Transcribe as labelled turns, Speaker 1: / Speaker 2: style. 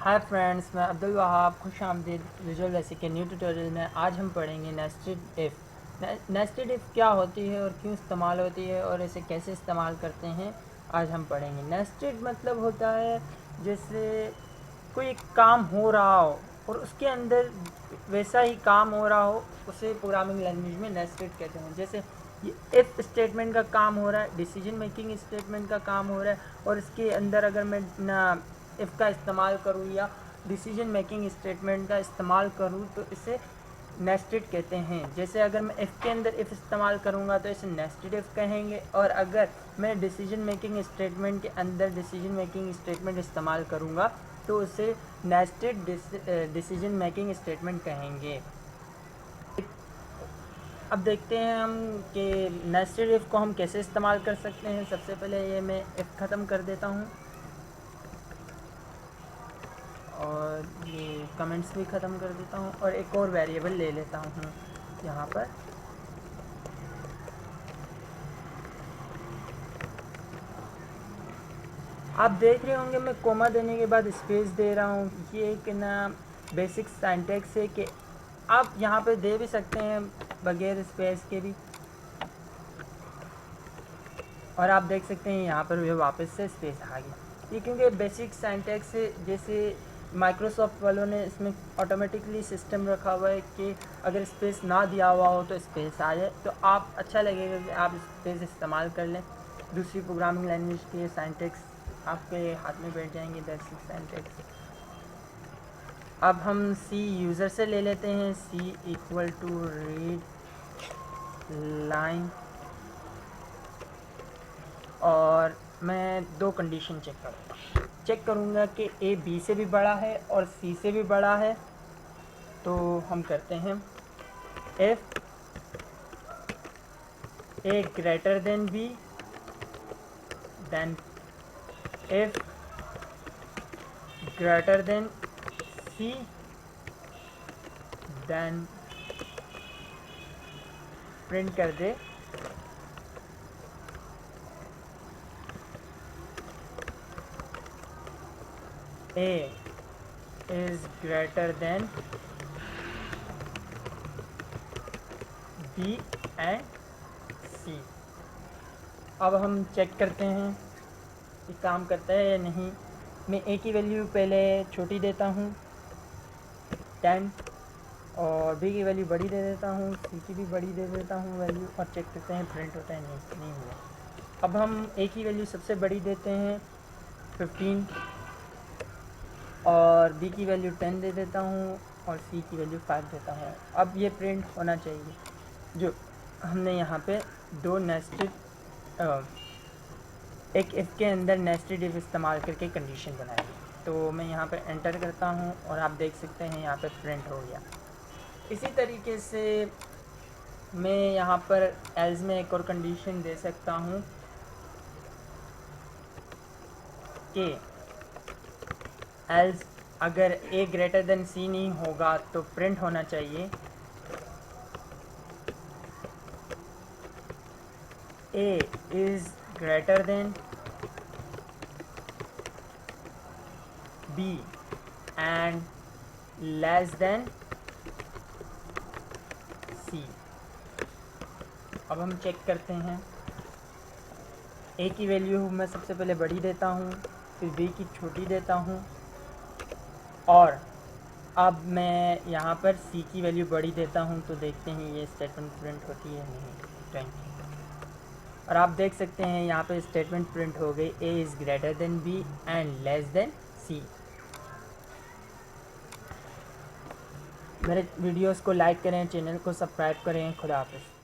Speaker 1: Hi friends, मैं अब्दुल वहाब खुश आमदीद विजुअल बेसिक के न्यू ट्यूटोरियल में। आज हम पढ़ेंगे नेस्टेड इफ़। नेस्टेड इफ़ क्या होती है और क्यों इस्तेमाल होती है और इसे कैसे इस्तेमाल करते हैं, आज हम पढ़ेंगे। नेस्टेड मतलब होता है जैसे कोई काम हो रहा हो और उसके अंदर वैसा ही काम हो रहा हो, उसे प्रोग्रामिंग लैंग्वेज में नेस्टेड कहते हैं। जैसे ये इफ़ स्टेटमेंट का काम हो रहा है, डिसीजन मेकिंग स्टेटमेंट का काम हो रहा है, और इसके अंदर अगर मैं ना इफ़ का इस्तेमाल करूँ या डिसीजन मेकिंग स्टेटमेंट का इस्तेमाल करूँ तो इसे नेस्टेड कहते हैं। जैसे अगर मैं इफ़ के अंदर इफ़ इस्तेमाल करूँगा तो इसे नेस्टेड इफ़ कहेंगे, और अगर मैं डिसीजन मेकिंग स्टेटमेंट के अंदर डिसीजन मेकिंग स्टेटमेंट इस्तेमाल करूँगा तो उसे नेस्टेड डिसीजन मेकिंग स्टेटमेंट कहेंगे। अब देखते हैं हम कि नेस्टेड इफ़ को हम कैसे इस्तेमाल कर सकते हैं। सबसे पहले ये मैं इफ़ ख़त्म कर देता हूँ और ये कमेंट्स भी ख़त्म कर देता हूँ और एक और वेरिएबल ले लेता हूँ यहाँ पर। आप देख रहे होंगे मैं कोमा देने के बाद स्पेस दे रहा हूँ। ये एक ना बेसिक सिंटैक्स है कि आप यहाँ पे दे भी सकते हैं बगैर स्पेस के भी, और आप देख सकते हैं यहाँ पर भी वापस से स्पेस आ गया। ये क्योंकि बेसिक सिंटैक्स है, जैसे माइक्रोसॉफ्ट वालों ने इसमें ऑटोमेटिकली सिस्टम रखा हुआ है कि अगर स्पेस ना दिया हुआ हो तो स्पेस आ जाए, तो आप अच्छा लगेगा कि आप स्पेस इस्तेमाल कर लें। दूसरी प्रोग्रामिंग लैंग्वेज के सिंटैक्स आपके हाथ में बैठ जाएंगे, बेसिक सिंटैक्स। अब हम सी यूज़र से ले लेते हैं। सी इक्वल टू रीड लाइन, और मैं दो कंडीशन चेक करूँगा कि ए बी से भी बड़ा है और सी से भी बड़ा है। तो हम करते हैं if A greater than B, then if greater than C, then print कर दे A is greater than B and C. अब हम चेक करते हैं कि काम करता है या नहीं। मैं ए की वैल्यू पहले छोटी देता हूँ 10, और बी की वैल्यू बड़ी दे देता हूँ, सी की भी बड़ी दे देता हूँ वैल्यू, और चेक करते हैं प्रिंट होता है नहीं हुआ। अब हम ए की वैल्यू सबसे बड़ी देते हैं 15, और बी की वैल्यू 10 दे देता हूँ, और सी की वैल्यू 5 देता हूँ। अब ये प्रिंट होना चाहिए जो हमने यहाँ पे दो नेस्टेड एक इफ़ के अंदर नेस्टेड इफ़ इस्तेमाल करके कंडीशन बनाई। तो मैं यहाँ पे एंटर करता हूँ और आप देख सकते हैं यहाँ पे प्रिंट हो गया। इसी तरीके से मैं यहाँ पर एल्स में एक और कंडीशन दे सकता हूँ कि एल्स अगर ए ग्रेटर देन सी नहीं होगा तो प्रिंट होना चाहिए A is greater than B and less than C. अब हम चेक करते हैं। ए की वैल्यू मैं सबसे पहले बड़ी देता हूँ, फिर बी की छोटी देता हूँ, और अब मैं यहाँ पर सी की वैल्यू बड़ी देता हूँ। तो देखते हैं ये स्टेटमेंट प्रिंट होती है नहीं। और आप देख सकते हैं यहाँ पे स्टेटमेंट प्रिंट हो गई, A is greater than B and less than C. मेरे वीडियोस को लाइक करें, चैनल को सब्सक्राइब करें। खुदा हाफिज़।